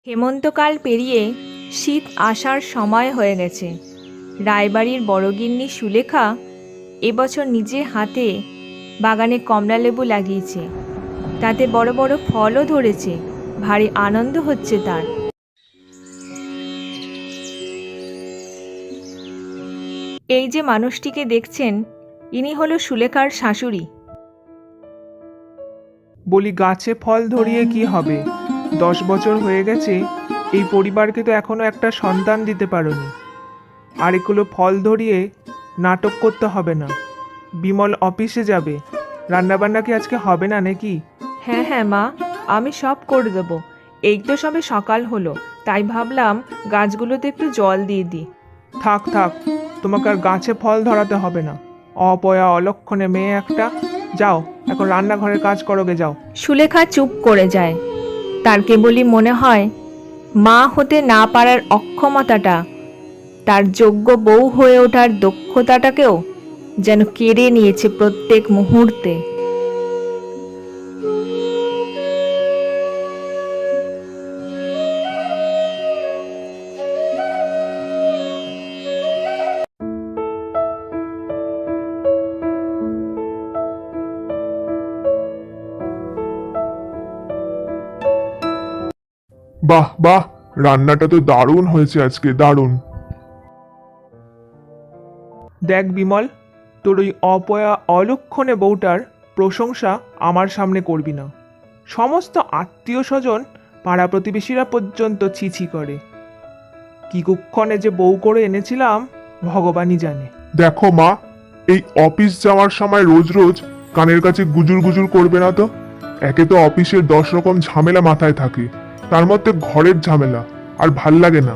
হেমন্তকাল পেরিয়ে শীত আসার সময় হয়ে গেছে। রায়বাড়ির বড়গিন্নি সুলেখা এবছর নিজে হাতে বাগানে কমলালেবু লাগিয়েছে। তাতে বড় বড় ফলও ধরেছে। ভারী আনন্দ হচ্ছে তার। এই যে মানুষটিকে দেখছেন, ইনি হলো সুলেখার শাশুড়ি। বলি, গাছে ফল ধরিয়ে কি হবে? 10 বছর হয়ে গেছে, এই পরিবারকে তো এখনো একটা সন্তান দিতে পারোনি। আর এগুলো ফল ধরিয়ে নাটক করতে হবে না। বিমল অফিসে যাবে, রান্নাবান্না কি আজকে হবে না নাকি? হ্যাঁ হ্যাঁ মা, আমি সব করে দেবো। এই তো সবে সকাল হলো, তাই ভাবলাম গাছগুলোতে একটু জল দিয়ে দিই। থাক থাক, তোমাকে আর গাছে ফল ধরাতে হবে না। অপয়া অলক্ষণে মেয়ে একটা। যাও, এখন রান্নাঘরের কাজ করোগে, যাও। সুলেখা চুপ করে যায়। তার কেবলই মনে হয় মা হতে না পারার অক্ষমতাটা তার যোগ্য বউ হয়ে ওঠার দক্ষতাটাকেও যেন কেড়ে নিয়েছে প্রত্যেক মুহূর্তে। বাহ বাহ, রান্নাটা তো দারুণ হয়েছে আজকে, দারুণ। দেখ বিমল, তোর ওই অপয়া অলক্ষণে বউটার প্রশংসা আমার সামনে করবি না। সমস্ত আত্মীয় স্বজন, পাড়া প্রতিবেশীরা পর্যন্ত ছিছি করে। কি কুক্ষণে যে বউ করে এনেছিলাম ভগবানই জানে। দেখো মা, এই অফিস যাওয়ার সময় রোজ রোজ কানের কাছে গুজুর গুজুর করবে না তো। একে তো অফিসের 10 রকম ঝামেলা মাথায় থাকে, তার মধ্যে ঘরের ঝামেলা, আর ভাল লাগে না।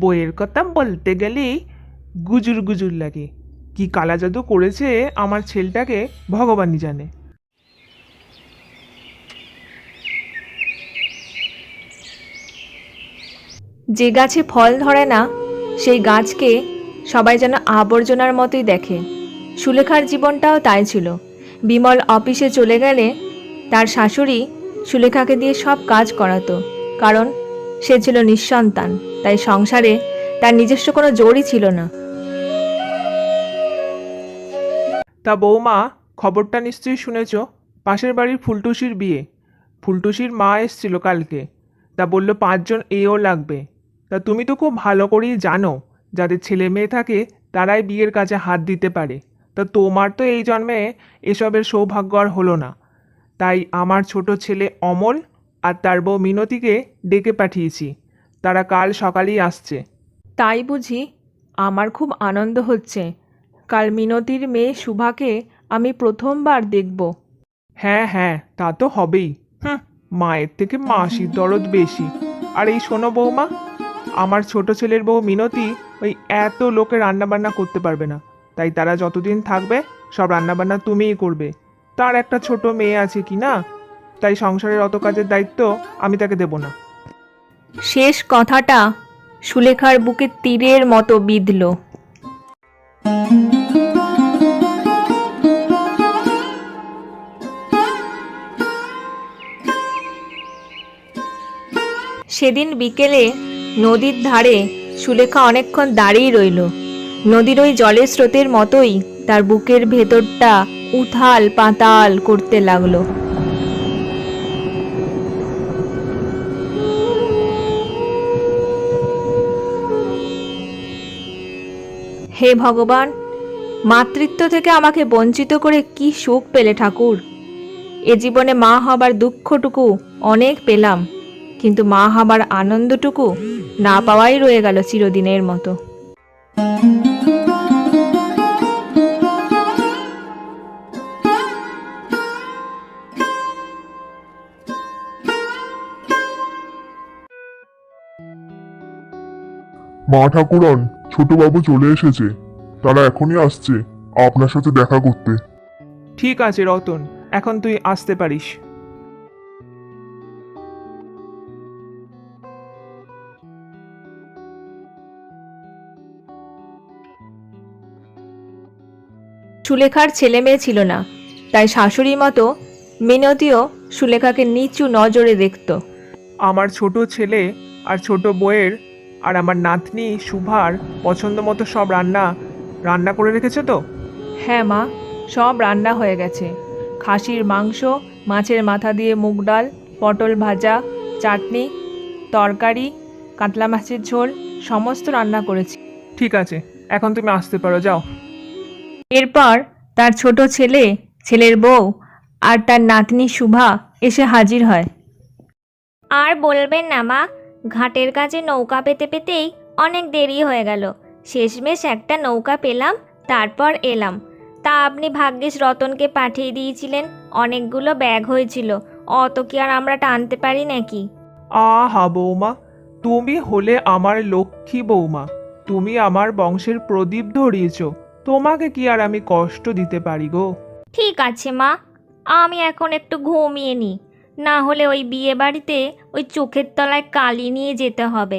বইয়ের কথা বলতে গেলেই গুজুর গুজুর লাগে। কি কালা জাদু করেছে আমার ছেলেটাকে ভগবানই জানে। যে গাছে ফল ধরে না সেই গাছকে সবাই যেন আবর্জনার মতোই দেখে। সুলেখার জীবনটাও তাই ছিল। বিমল অফিসে চলে গেলে তার শাশুড়ি সুলেখাকে দিয়ে সব কাজ করাতো, কারণ সে ছিল নিঃসন্তান। তাই সংসারে তার নিজস্ব কোনো জোরই ছিল না। তা বৌমা, খবরটা নিশ্চয়ই শুনেছ, পাশের বাড়ির ফুলটুসির বিয়ে। ফুলটুসির মা এসছিল কালকে। তা বলল 5 জন এও লাগবে। তা তুমি তো খুব ভালো করেই জানো, যাদের ছেলে মেয়ে থাকে তারাই বিয়ের কাজে হাত দিতে পারে। তা তোমার তো এই জন্মে এসবের সৌভাগ্য আর হলো না। তাই আমার ছোট ছেলে অমল আর তার বউ মিনতিকে ডেকে পাঠিয়েছি। তারা কাল সকালেই আসছে। তাই বুঝি? আমার খুব আনন্দ হচ্ছে। কাল মিনতির মেয়ে শুভাকে আমি প্রথমবার দেখব। হ্যাঁ হ্যাঁ, তা তো হবেই। হুম, মায়ের থেকে মাসির দরদ বেশি। আর এই শোনো বৌমা, আমার ছোট ছেলের বউ মিনতি ওই এত লোকে রান্নাবান্না করতে পারবে না। তাই তারা যতদিন থাকবে সব রান্নাবান্না তুমিই করবে। তার একটা ছোট মেয়ে আছে কি না, তাই সংসারের অত কাজের দায়িত্ব আমি তাকে দেব না। শেষ কথাটা সুলেখার বুকে তীরের মতো বিঁধল। সেদিন বিকেলে নদীর ধারে সুলেখা অনেকক্ষণ দাঁড়িয়ে রইল। নদীর ওই জলের স্রোতের মতোই তার বুকের ভেতরটা উথাল পাতাল করতে লাগলো। হে ভগবান, মাতৃত্ব থেকে আমাকে বঞ্চিত করে কি সুখ পেলে ঠাকুর। এ জীবনে মা হবার দুঃখটুকু অনেক পেলাম, কিন্তু মা হবার আনন্দটুকু না পাওয়াই রয়ে গেল চিরদিনের মতো। মা ঠাকুরন, ছোটবাবু চলে এসেছে। তারা এখনই আসছে আপনার সাথে দেখা করতে। ঠিক আছে রতন, এখন তুই আসতে পারিস। সুলেখার ছেলে মেয়ে ছিল না, তাই শাশুড়ি মতো মিনতিও সুলেখাকে নিচু নজরে দেখত। আমার ছোট ছেলে আর ছোট বউয়ের আর আমার নাতনি শুভার পছন্দ মতো সব রান্না রান্না করে রেখেছো তো? হ্যাঁ মা, সব রান্না হয়ে গেছে। খাসির মাংস, মাছের মাথা দিয়ে মুগ ডাল, পটল ভাজা, চাটনি, তরকারি, কাতলা মাছের ঝোল সমস্ত রান্না করেছি। ঠিক আছে, এখন তুমি আসতে পারো, যাও। এরপর তার ছোট ছেলে, ছেলের বউ আর তার নাতনি শুভা এসে হাজির হয়। আর বলবেন না মা, ঘাটের কাছে নৌকা পেতে পেতেই অনেক দেরি হয়ে গেল। শেষমেশ একটা নৌকা পেলাম, তারপর এলাম। তা আপনি ভাগ্যিস রতনকে পাঠিয়ে দিয়েছিলেন, অনেকগুলো ব্যাগ হয়েছিল, অত কি আর আমরা টানতে পারি নাকি? আহা বৌমা, তুমি হলে আমার লক্ষ্মী বৌমা। তুমি আমার বংশের প্রদীপ ধরিয়েছ, তোমাকে কি আর আমি কষ্ট দিতে পারি গো? ঠিক আছে মা, আমি এখন একটু ঘুমিয়ে নিই, না হলে ওই বিয়ে বাড়িতে ওই চোখের তলায় কালি নিয়ে যেতে হবে।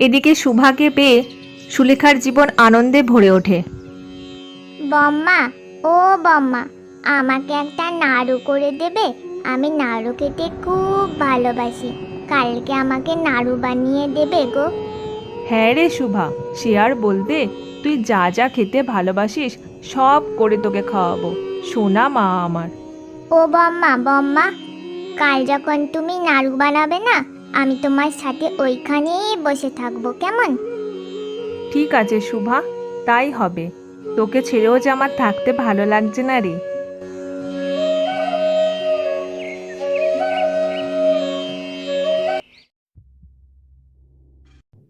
এদিকে শুভাকে পেয়ে সুলেখার জীবন আনন্দে ভরে ওঠে। বম্মা, ও বম্মা, আমাকে একটা নাড়ু করে দেবে? আমি নাড়ু খেতে খুব ভালোবাসি। কালকে আমাকে নাড়ু বানিয়ে দেবে গো? হ্যাঁ রে শুভা, সে আর বলতে, তুই যা যা খেতে ভালোবাসিস সব করে তোকে খাওয়াবো, সোনা মা আমার। ও বম্মা, বম্মা, কাল যখন তুমি নাড়ু বানাবে না, আমি তোমার সাথে ওইখানেই বসে থাকবো, কেমন? ঠিক আছে শুভা, তাই হবে। তোকে ছেড়েও যে আমার থাকতে ভালো লাগছে না রে।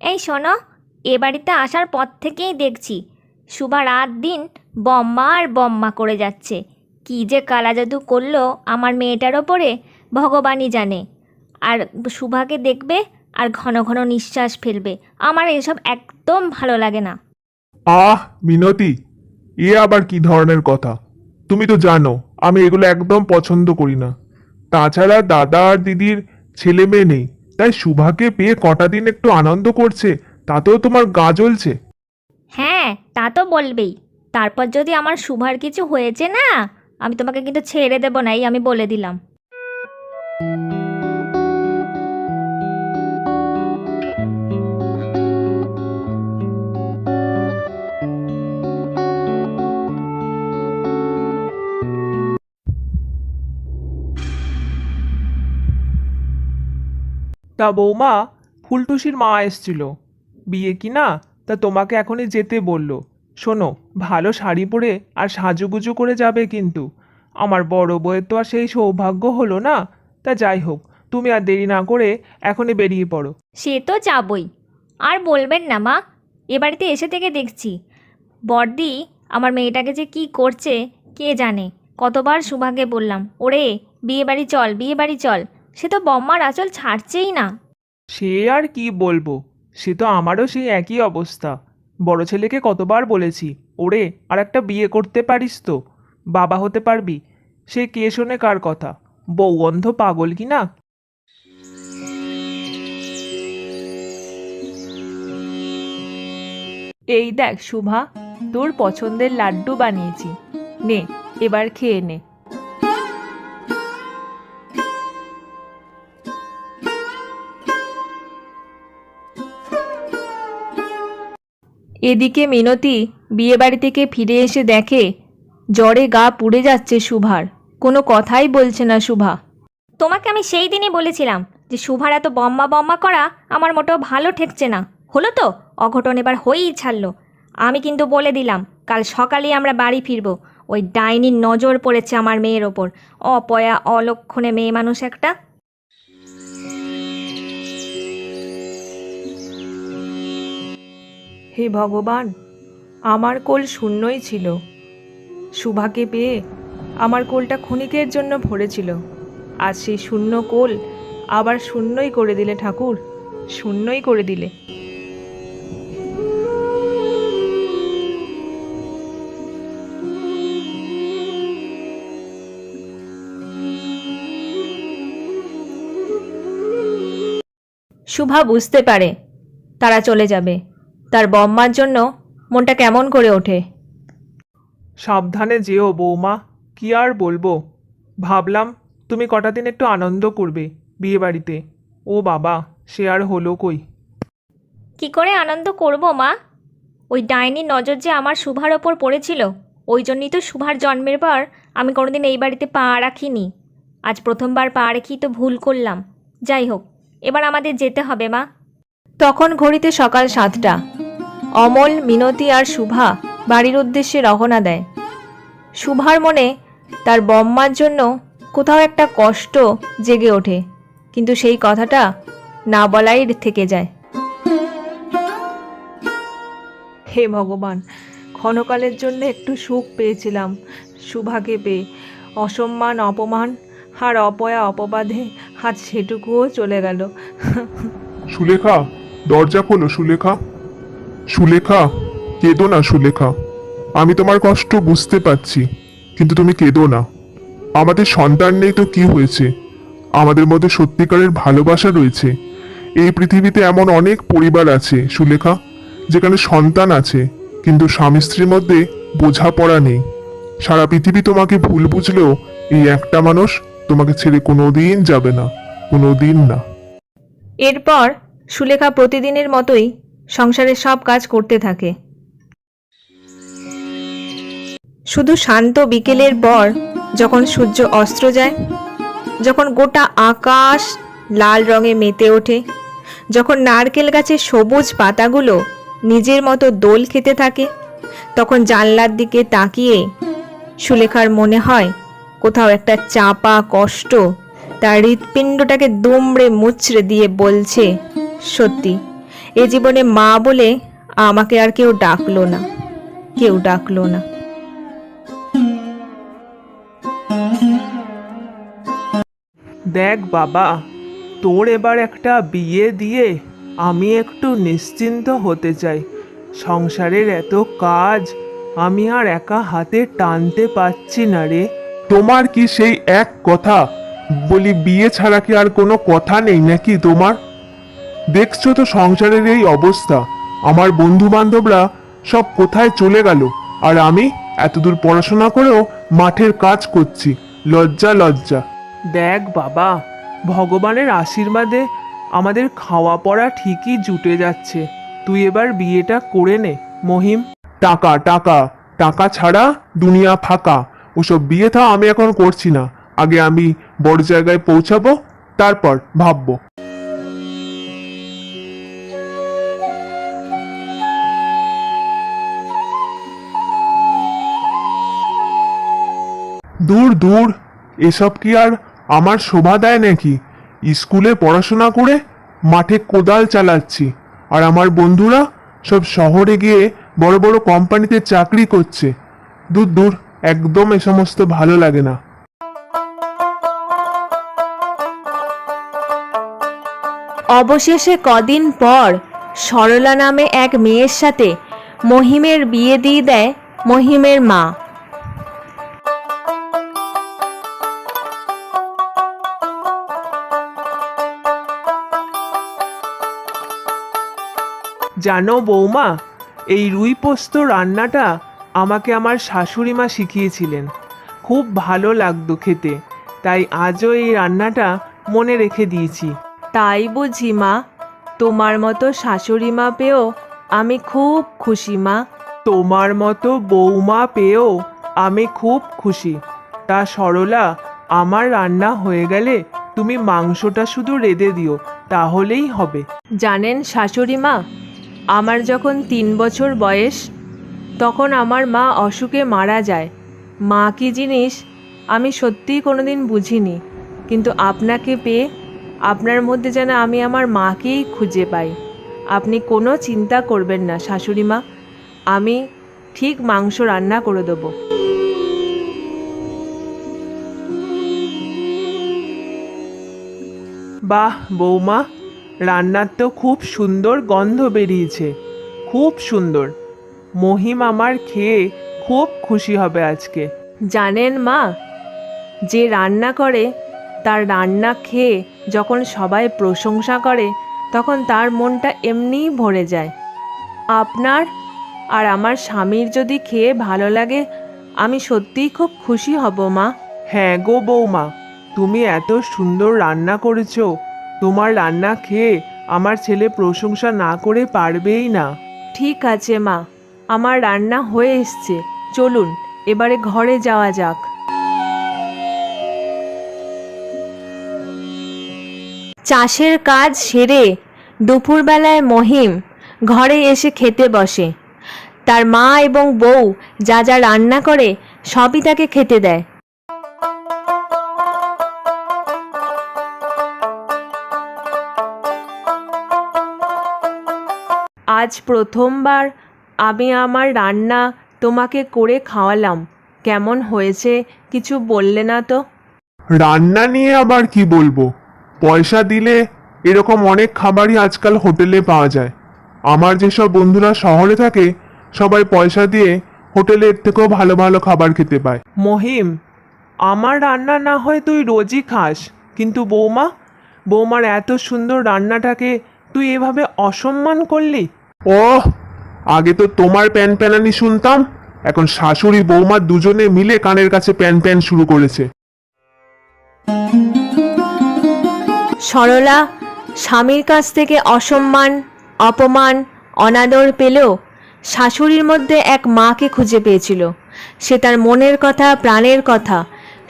এই শোনো, এ বাড়িতে আসার পর থেকেই দেখছি সুভা রাত দিন বম্মা আর বম্মা করে যাচ্ছে। কি যে কালা জাদু করলো আমার মেয়েটার ওপরে ভগবানই জানে। আর সুভাকে দেখবে আর ঘন ঘন নিঃশ্বাস ফেলবে। আমার এসব একদম ভালো লাগে না। আহ মিনতি, এ আবার কি ধরনের কথা? তুমি তো জানো আমি এগুলো একদম পছন্দ করি না। তাছাড়া দাদা আর দিদির ছেলে মেয়ে নেই, তাই শুভাকে পেয়ে কটা দিন একটু আনন্দ করছে, তাতেও তোমার গা জ্বলছে? হ্যাঁ, তা তো বলবেই। তারপর যদি আমার সুভার কিছু হয়েছে না, আমি তোমাকে কিন্তু ছেড়ে দেবো না, এই আমি বলে দিলাম। তা বৌমা, ফুলটুসির মা এসছিল, বিয়ে কি না, তা তোমাকে এখনই যেতে বললো। শোনো, ভালো শাড়ি পরে আর সাজুগুজু করে যাবে কিন্তু। আমার বড় বউয়ের তো আর সেই সৌভাগ্য হলো না। তা যাই হোক, তুমি আর দেরি না করে এখনই বেরিয়ে পড়ো। সে তো যাবই। আর বলবেন না মা, এ বাড়িতে এসে থেকে দেখছি বড়দি আমার মেয়েটাকে যে কি করছে কে জানে। কতবার সুভাকে বললাম, ওরে বিয়ে বাড়ি চল, বিয়ে বাড়ি চল, সে তো বম্মার আঁচল ছাড়ছেই না। সে আর কি বলবো, সে তো আমারও সেই একই অবস্থা। বড় ছেলেকে কতবার বলেছি, ওরে আর একটা বিয়ে করতে পারিস তো, বাবা হতে পারবি। সে কে শোনে কার কথা, বউ অন্ধ পাগল কি না। এই দেখ শুভা, তোর পছন্দের লাড্ডু বানিয়েছি, নে এবার খেয়ে নে। এদিকে মিনতি বিয়েবাড়ি থেকে ফিরে এসে দেখে জ্বরে গা পুড়ে যাচ্ছে শুভার, কোনো কথাই বলছে না শুভা। তোমাকে আমি সেই দিনই বলেছিলাম যে সুভার এত বম্মা বম্মা করা আমার মোটেও ভালো ঠেকছে না। হলো তো, অঘটন এবার হয়েই ছাড়লো। আমি কিন্তু বলে দিলাম কাল সকালেই আমরা বাড়ি ফিরবো। ওই ডাইনির নজর পড়েছে আমার মেয়ের ওপর, অপয়া অলক্ষণে মেয়ে মানুষ একটা। হে ভগবান, আমার কোল শূন্যই ছিল। শুভাকে পেয়ে আমার কোলটা ক্ষণিকের জন্য ভরেছিল, আজ সেই শূন্য কোল আবার শূন্যই করে দিলে ঠাকুর, শূন্যই করে দিলে। শুভা বুঝতে পারে তারা চলে যাবে, তার বম্মার জন্য মনটা কেমন করে ওঠে। সাবধানে যেও বৌমা, কি আর বলবো, ভাবলাম তুমি কটা দিন একটু আনন্দ করবে বিয়ে বাড়িতে। ও বাবা, সে আর হলো কই। কি করে আনন্দ করব মা? ওই ডাইনির নজর যে আমার শুভার ওপর পড়েছিল, ওই জন্যই তো শুভার জন্মের পর আমি কোনোদিন এই বাড়িতে পা রাখিনি। আজ প্রথমবার পা রেখেই তো ভুল করলাম। যাই হোক, এবার আমাদের যেতে হবে মা। তখন ঘড়িতে সকাল 7টা। অমল, মিনতি আর শুভা বাড়ির উদ্দেশ্যে রওনা দেয়। শুভার মনে তার বম্মার জন্য কোথাও একটা কষ্ট জেগে ওঠে, কিন্তু সেই কথাটা না বলাই থেকে যায়। হে ভগবান, ক্ষণকালের জন্য একটু সুখ পেয়েছিলাম শুভাকে পেয়ে। অসম্মান, অপমান আর অপয়া অপবাদে আজ সেটুকুও চলে গেল। সুলেখা, দরজা খোলো সুলেখা। সুলেখা, কেঁদো না সুলেখা। আমি তোমার কষ্ট বুঝতে পারছি, কিন্তু তুমি কেঁদো না। আমাদের সন্তান নেই তো কি হয়েছে, আমাদের মধ্যে সত্যিকারের ভালোবাসা রয়েছে। এই পৃথিবীতে এমন অনেক পরিবার আছে সুলেখা, যেখানে সন্তান আছে কিন্তু স্বামী স্ত্রীর মধ্যে বোঝাপড়া নেই। সারা পৃথিবী তোমাকে ভুল বুঝলেও এই একটা মানুষ তোমাকে ছেড়ে কোনোদিন যাবে না, কোনোদিন না। এরপর সুলেখা প্রতিদিনের মতোই সংসারের সব কাজ করতে থাকে। শুধু শান্ত বিকেলের পর যখন সূর্য অস্ত যায়, যখন গোটা আকাশ লাল রঙে মেতে ওঠে, যখন নারকেল গাছের সবুজ পাতাগুলো নিজের মতো দোল খেতে থাকে, তখন জানলার দিকে তাকিয়ে সুলেখার মনে হয় কোথাও একটা চাপা কষ্ট তার হৃৎপিণ্ডটাকে দুমড়ে মুচড়ে দিয়ে বলছে, সত্যি এ জীবনে মা বলে আমাকে আর কেউ ডাকলো না, কেউ ডাকলো না। দেখ বাবা, তোর এবার একটা বিয়ে দিয়ে আমি একটু নিশ্চিন্ত হতে চাই। সংসারের এত কাজ আমি আর একা হাতে টানতে পারছি না রে। তোমার কি সেই এক কথা? বলি, বিয়ে ছাড়া কি আর কোনো কথা নেই নাকি তোমার? দেখছো তো সংসারের এই অবস্থা। আমার বন্ধু বান্ধবরা সব কোথায় চলে গেল, আর আমি এতদূর পড়াশোনা করেও মাঠের কাজ করছি। লজ্জা লজ্জা। দেখ বাবা, ভগবানের আশীর্বাদে আমাদের খাওয়া পড়া ঠিকই জুটে যাচ্ছে। তুই এবার বিয়েটা করে নে মহিম। টাকা টাকা টাকা ছাড়া দুনিয়া ফাঁকা। ওসব বিয়ে থা আমি এখন করছি না। আগে আমি বড় জায়গায় পৌঁছাবো, তারপর ভাববো। দূর দূর, এসব কি আর আমার শোভা দেয় নাকি? স্কুলে পড়াশোনা করে মাঠে কোদাল চালাচ্ছি, আর আমার বন্ধুরা সব শহরে গিয়ে বড় বড় কোম্পানিতে চাকরি করছে। দূর দূর, একদম এ সমস্ত ভালো লাগে না। অবশেষে কদিন পর সরলা নামে এক মেয়ের সাথে মহিমের বিয়ে দিয়ে দেয় মহিমের মা। জানো বৌমা, এই রুই পোস্ত রান্নাটা আমাকে আমার শাশুড়ি মা শিখিয়েছিলেন। খুব ভালো লাগতো খেতে, তাই আজও এই রান্নাটা মনে রেখে দিয়েছি। তাই বুঝি মা, তোমার মতো শাশুড়ি মা পেয়েও আমি খুব খুশি মা। তোমার মতো বৌমা পেয়েও আমি খুব খুশি। তা সরলা, আমার রান্না হয়ে গেলে তুমি মাংসটা শুধু রেঁধে দিও, তাহলেই হবে। জানেন শাশুড়ি মা, আমার যখন 3 বছর বয়স, তখন আমার মা অসুখে মারা যায়। মা কি জিনিস আমি সত্যিই কোনোদিন বুঝিনি, কিন্তু আপনাকে পেয়ে আপনার মধ্যে যেন আমি আমার মাকেই খুঁজে পাই। আপনি কোনো চিন্তা করবেন না শাশুড়ি মা, আমি ঠিক মাংস রান্না করে দেবো। বাহ বৌমা, রান্নার তো খুব সুন্দর গন্ধ বেরিয়েছে, খুব সুন্দর। মহিম আমার খেয়ে খুব খুশি হবে আজকে। জানেন মা, যে রান্না করে তার রান্না খেয়ে যখন সবাই প্রশংসা করে, তখন তার মনটা এমনিই ভরে যায়। আপনার আর আমার স্বামীর যদি খেয়ে ভালো লাগে, আমি সত্যিই খুব খুশি হব মা। হ্যাঁ গো বৌমা, তুমি এত সুন্দর রান্না করেছো, তোমার রান্না খেয়ে আমার ছেলে প্রশংসা না করে পারবেই না। ঠিক আছে মা, আমার রান্না হয়ে এসছে, চলুন এবারে ঘরে যাওয়া যাক। চাষের কাজ সেরে দুপুরবেলায় মহিম ঘরে এসে খেতে বসে। তার মা এবং বউ যা যা রান্না করে সবই তাকে খেতে দেয়। আজ প্রথমবার আমি আমার রান্না তোমাকে করে খাওয়ালাম, কেমন হয়েছে কিছু বললে না তো? রান্না নিয়ে আবার কি বলবো, পয়সা দিলে এরকম অনেক খাবারই আজকাল হোটেলে পাওয়া যায়। আমার যেসব বন্ধুরা শহরে থাকে সবাই পয়সা দিয়ে হোটেলের থেকেও ভালো ভালো খাবার খেতে পায়। মহিম, আমার রান্না না হয় তুই রোজই খাস, কিন্তু বৌমার এত সুন্দর রান্নাটাকে তুই এভাবে অসম্মান করলি। ওহ, আগে তো তোমার প্যান প্যানানি শুনতাম, এখন শাশুড়ি বৌমা দুজনে মিলে কানের কাছে প্যান প্যান শুরু করেছে। সরলা স্বামীর কাছ থেকে অসম্মান, অপমান, অনাদর পেলেও শাশুড়ির মধ্যে এক মাকে খুঁজে পেয়েছিল। সে তার মনের কথা, প্রাণের কথা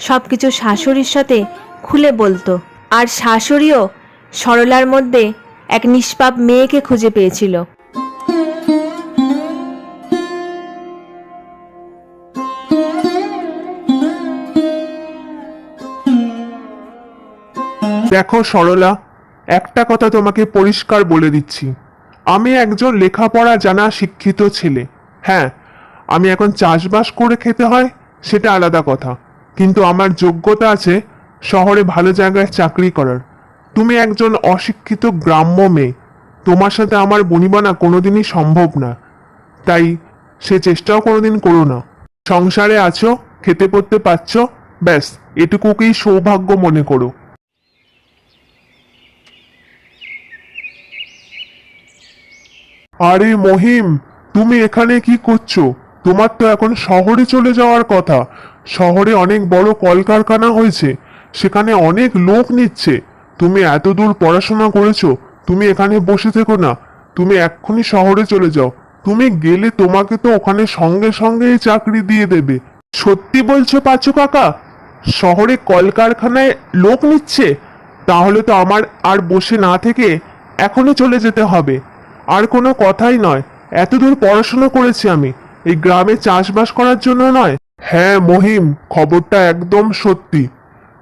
সব কিছু শাশুড়ির সাথে খুলে বলতো। আর শাশুড়িও সরলার মধ্যে এক নিষ্পাপ মেয়েকে খুঁজে পেয়েছিল। দেখো সরলা, একটা কথা তোমাকে পরিষ্কার বলে দিচ্ছি, আমি একজন লেখাপড়া জানা শিক্ষিত ছেলে। হ্যাঁ, আমি এখন চাষবাস করে খেতে হয় সেটা আলাদা কথা, কিন্তু আমার যোগ্যতা আছে শহরে ভালো জায়গায় চাকরি করার। তুমি একজন অশিক্ষিত গ্রাম্য মেয়ে, তোমার সাথে আমার বনিবনা কোনোদিনই সম্ভব না, তাই সে চেষ্টাও কোনোদিন করো না। সংসারে আছো, খেতে পড়তে পারছ, ব্যাস এটুকুকেই সৌভাগ্য মনে করো। আরে মহিম, তুমি এখানে কি করছো? তোমার তো এখন শহরে চলে যাওয়ার কথা। শহরে অনেক বড় কলকারখানা হয়েছে, সেখানে অনেক লোক নিচ্ছে। তুমি এত দূর পড়াশোনা করেছো, তুমি এখানে বসে থেকো না, তুমি এক্ষুনি শহরে চলে যাও। তুমি গেলে তোমাকে তো ওখানে সঙ্গে সঙ্গেই চাকরি দিয়ে দেবে। সত্যি বলছো পাঁচু কাকা? শহরে কলকারখানায় লোক নিচ্ছে? তাহলে তো আমার আর বসে না থেকে এখনই চলে যেতে হবে। আর কোনো কথাই নয়, এত দূর পড়াশোনা করেছি আমি, এই গ্রামে চাষবাস করার জন্য নয়। হ্যাঁ মহিম, খবরটা একদম সত্যি।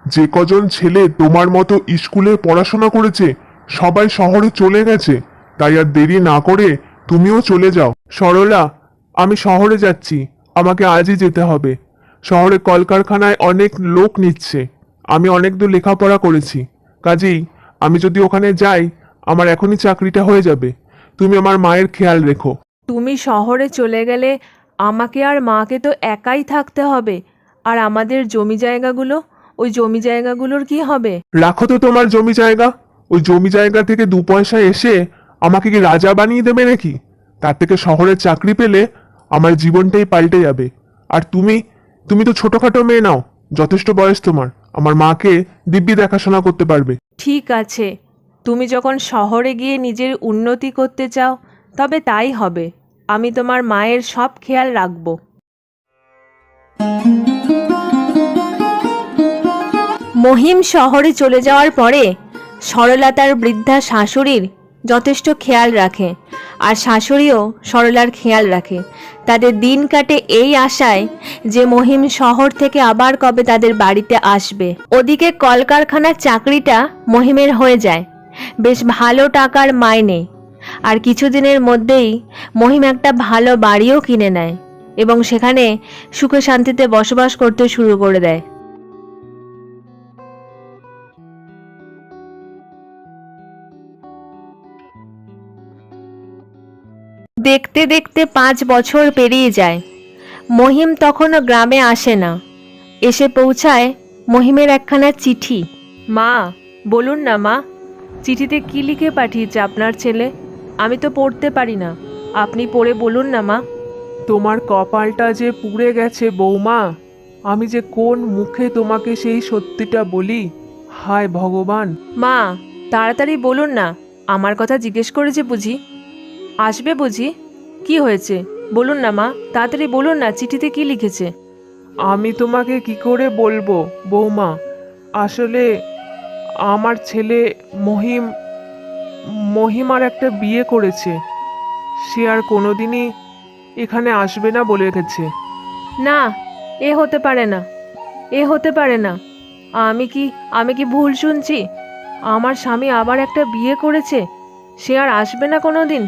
যে কজন ছেলে তোমার মতো স্কুলে পড়াশোনা করেছে সবাই শহরে চলে গেছে, তাই আর দেরি না করে তুমিও চলে যাও। সরলা, আমি শহরে যাচ্ছি, আমাকে আজই যেতে হবে। শহরে কলকারখানায় অনেক লোক নিচ্ছে, আমি অনেক দূর লেখাপড়া করেছি, কাজেই আমি যদি ওখানে যাই আমার এখনই চাকরিটা হয়ে যাবে। তুমি আমার মায়ের খেয়াল রেখো। তুমি শহরে চলে গেলে আমাকে আর মাকে তো একাই থাকতে হবে। আর আমাদের জমি জায়গাগুলো, ওই জমি জায়গাগুলোর কি হবে? রাখো তো তোমার জমি জায়গা, ওই জমি জায়গা থেকে 2 পয়সা এসে আমাকে কি রাজা বানিয়ে দেবে নাকি? তার থেকে শহরের চাকরি পেলে আমার জীবনটাই পাল্টে যাবে। আর তুমি তো ছোটখাটো মেয়ে নাও, যথেষ্ট বয়স তোমার, আমার মাকে দিব্যি দেখাশোনা করতে পারবে। ঠিক আছে, তুমি যখন শহরে গিয়ে নিজের উন্নতি করতে চাও তবে তাই হবে। আমি তোমার মায়ের সব খেয়াল রাখব। মহিম শহরে চলে যাওয়ার পরে সরলা তার বৃদ্ধা শাশুড়ির যথেষ্ট খেয়াল রাখে, আর শাশুড়িও সরলার খেয়াল রাখে। তাদের দিন কাটে এই আশায় যে মহিম শহর থেকে আবার কবে তাদের বাড়িতে আসবে। ওদিকে কলকারখানার চাকরিটা মহিমের হয়ে যায়, বেশ ভালো টাকার মাইনে। আর কিছুদিনের মধ্যেই মহিম একটা ভালো বাড়িও কিনে নেয় এবং সেখানে সুখে শান্তিতে বসবাস করতে শুরু করে দেয়। দেখতে দেখতে 5 বছর পেরিয়ে যায়। মহিম তখনও গ্রামে আসে না। এসে পৌঁছায় মহিমের একখানা চিঠি। মা, বলুন না মা, চিঠিতে কি লিখে পাঠিয়েছে আপনার ছেলে? আমি তো পড়তে পারি না, আপনি পড়ে বলুন না মা। তোমার কপালটা যে পুড়ে গেছে বৌমা, আমি যে কোন মুখে তোমাকে সেই সত্যিটা বলি। হায় ভগবান। মা, তাড়াতাড়ি বলুন না, আমার কথা জিজ্ঞেস করেছে বুঝি? আসবে বুঝি? কি হয়েছে বলুন না মা, তাড়াতাড়ি বলুন না, চিঠিতে কি লিখেছে? আমি তোমাকে কি করে বলবো বৌমা, আসলে আমার ছেলে মহিমার একটা বিয়ে করেছে। সে আর কোনোদিনই এখানে আসবে না বলে রেখেছে। না, এ হতে পারে না, এ হতে পারে না। আমি কি ভুল শুনছি? আমার স্বামী আবার একটা বিয়ে করেছে, সে আর আসবে না কোনো দিন?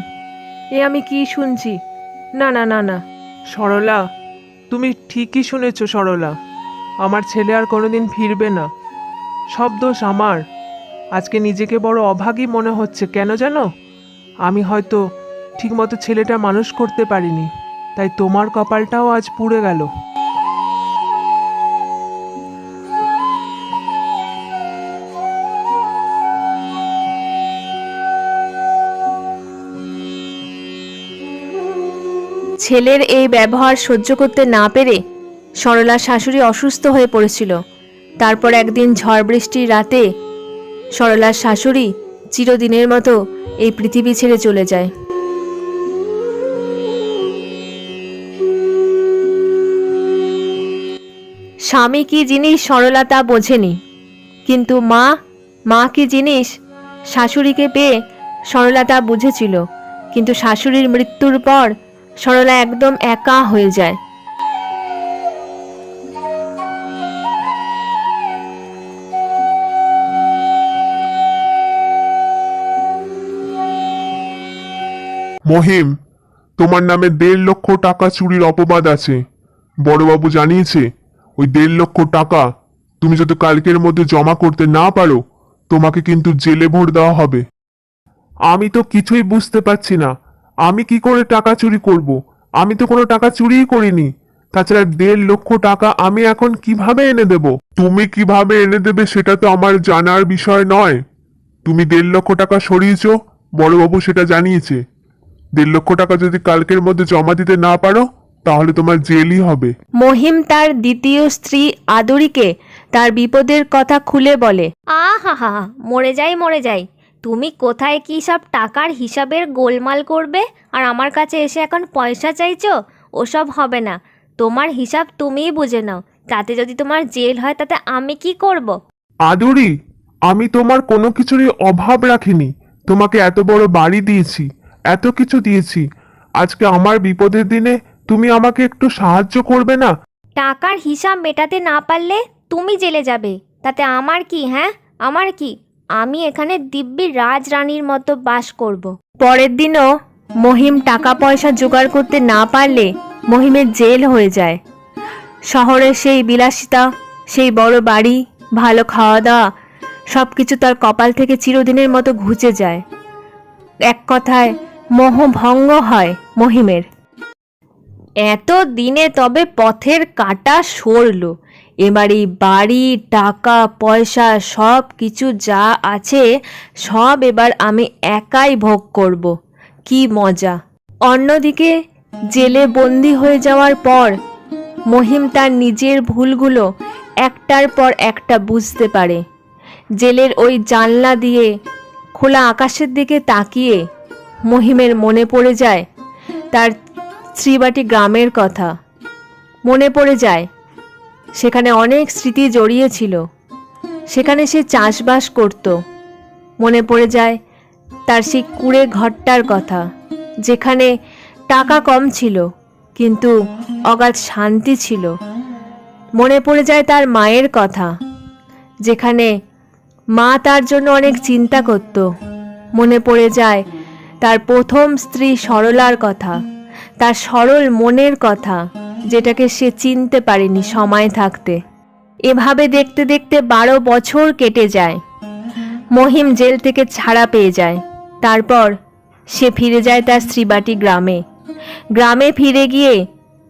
এ আমি কি শুনছি? না না না না। সরলা, তুমি ঠিকই শুনেছ সরলা, আমার ছেলে আর কোনোদিন ফিরবে না। সব দোষ আমার। আজকে নিজেকে বড় অভাগী মনে হচ্ছে, কেন জানো? আমি হয়তো ঠিকমতো ছেলেটা মানুষ করতে পারিনি, তাই তোমার কপালটাও আজ পুড়ে গেল। ছেলের এই ব্যবহার সহ্য করতে না পেরে সরলার শাশুড়ি অসুস্থ হয়ে পড়েছিল। তারপর একদিন ঝড় বৃষ্টির রাতে সরলার শাশুড়ি চিরদিনের মতো এই পৃথিবী ছেড়ে চলে যায়। স্বামী কি জিনিস সরলা তা বোঝেনি, কিন্তু মা কি জিনিস শাশুড়িকে পেয়ে সরলা তা বুঝেছিল। কিন্তু শাশুড়ির মৃত্যুর পর সরলা একদম একা হয়ে যায়। মহিম, তোমার নামে 1.5 লক্ষ টাকা চুরির অপবাদ আছে। বড়বাবু জানিয়েছে ওই 1.5 লক্ষ টাকা তুমি যদি কালকের মধ্যে জমা করতে না পারো, তোমাকে কিন্তু জেলে ভোট দেওয়া হবে। আমি তো কিছুই বুঝতে পারছি না, আমি কি করে টাকা চুরি করব? আমি তো কোনো টাকা চুরিই করিনি। তাছাড়া 1.5 লক্ষ টাকা আমি এখন কিভাবে এনে দেব? তুমি কিভাবে এনে দেবে সেটা তো আমার জানার বিষয় নয়। তুমি 1.5 লক্ষ টাকা সরিয়েছো, বড়বাবু সেটা জানিয়েছে। 1.5 লক্ষ টাকা যদি কালকের মধ্যে জমা দিতে না পারো, তাহলে তোমার জেলই হবে। মহিম তার দ্বিতীয় স্ত্রী আদুরিকে তার বিপদের কথা খুলে বলে। হা হা, মরে যাই। তুমি কোথায় কি সব টাকার হিসাবের গোলমাল করবে আর আমার কাছে এসে এখন পয়সা চাইছো? ওসব হবে না। তোমার হিসাব তুমিই বুঝে নাও। তাতে যদি তোমার জেল হয় তাতে আমি কি করব? আদুরি, আমি তোমার কোনো কিছুরই অভাব রাখিনি। তোমাকে এত বড় বাড়ি দিয়েছি, এত কিছু দিয়েছি। আজকে আমার বিপদের দিনে তুমি আমাকে একটু সাহায্য করবে না? টাকার হিসাব মেটাতে না পারলে তুমি জেলে যাবে, তাতে আমার কি? হ্যাঁ, আমার কি? আমি এখানে দিব্যি রাজরানীর মতো বাস করব। পরের দিনও মহিম টাকা পয়সা জোগাড় করতে না পারলে মহিমের জেল হয়ে যায়। শহরের সেই বিলাসিতা, সেই বড় বাড়ি, ভালো খাওয়া দাওয়া, সব কিছু তার কপাল থেকে চিরদিনের মতো ঘুচে যায়। এক কথায় মোহভঙ্গ হয় মহিমের। এত দিনে তবে পথের কাঁটা সরল। এবার এই বাড়ি, টাকা পয়সা সব কিছু যা আছে সব এবার আমি একাই ভোগ করব। কি মজা! অন্যদিকে জেলে বন্দি হয়ে যাওয়ার পর মহিম তার নিজের ভুলগুলো একটার পর একটা বুঝতে পারে। জেলের ওই জানলা দিয়ে খোলা আকাশের দিকে তাকিয়ে মহিমের মনে পড়ে যায় তার শ্রীবাটি গ্রামের কথা। মনে পড়ে যায় সেখানে অনেক স্মৃতি জড়িয়ে ছিল। সেখানে সে চাষবাস করত। মনে পড়ে যায় তার সেই কুঁড়ে ঘরটার কথা, যেখানে টাকা কম ছিল কিন্তু অগাধ শান্তি ছিল। মনে পড়ে যায় তার মায়ের কথা, যেখানে মা তার জন্য অনেক চিন্তা করত। মনে পড়ে যায় তার প্রথম স্ত্রী সরলার কথা, তার সরল মনের কথা, যেটাকে সে চিনতে পারেনি সময় থাকতে। এভাবে দেখতে দেখতে 12 বছর কেটে যায়। মহিম জেল থেকে ছাড়া পেয়ে যায়। তারপর সে ফিরে যায় তার শ্রীবাটি গ্রামে। গ্রামে ফিরে গিয়ে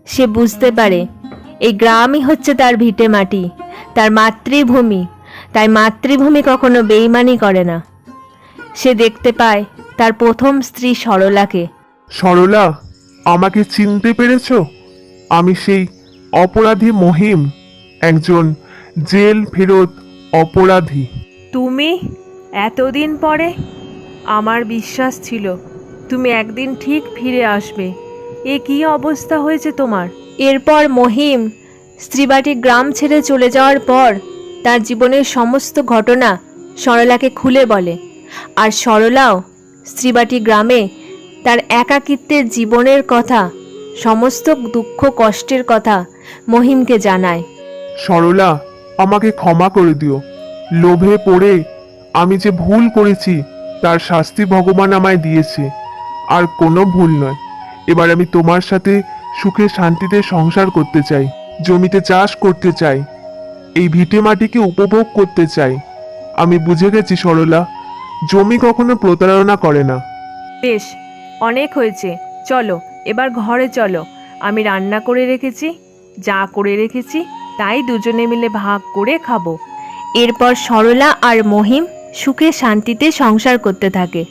সে বুঝতে পারে এই গ্রামই হচ্ছে তার ভিটে মাটি, তার মাতৃভূমি। তাই মাতৃভূমি কখনো বেইমানি করে না। সে দেখতে পায় তার প্রথম স্ত্রী সরলাকে। সরলা, আমাকে চিনতে পেরেছো? আমি সেই অপরাধী মহিম, একজন জেল ফেরত অপরাধী। তুমি এতদিন পরে? আমার বিশ্বাস ছিল তুমি একদিন ঠিক ফিরে আসবে। এ কী অবস্থা হয়েছে তোমার? এরপর মহিম স্ত্রীবাটি গ্রাম ছেড়ে চলে যাওয়ার পর তার জীবনের সমস্ত ঘটনা সরলাকে খুলে বলে। আর সরলাও স্ত্রীবাটি গ্রামে তার একাকিত্বের জীবনের কথা, সমস্ত দুঃখ কষ্টের কথা মহিমকে জানায়। সরলা, আমাকে ক্ষমা করে দিও। লোভে পড়ে আমি যে ভুল করেছি তার শাস্তি ভগবান আমায় দিয়েছে। আর কোনো ভুল নয়। এবার আমি তোমার সাথে সুখে শান্তিতে সংসার করতে চাই, জমিতে চাষ করতে চাই, এই ভিটে মাটিকে উপভোগ করতে চাই। আমি বুঝে গেছি সরলা, জমি কখনো প্রতারণা করে না। বেশ, অনেক হয়েছে, চলো এবার ঘরে চলো। আমি রান্না করে রেখেছি, যা করে রেখেছি তাই দুজনে মিলে ভাগ করে খাবো। এরপর সরলা আর মহিম সুখে শান্তিতে সংসার করতে থাকে।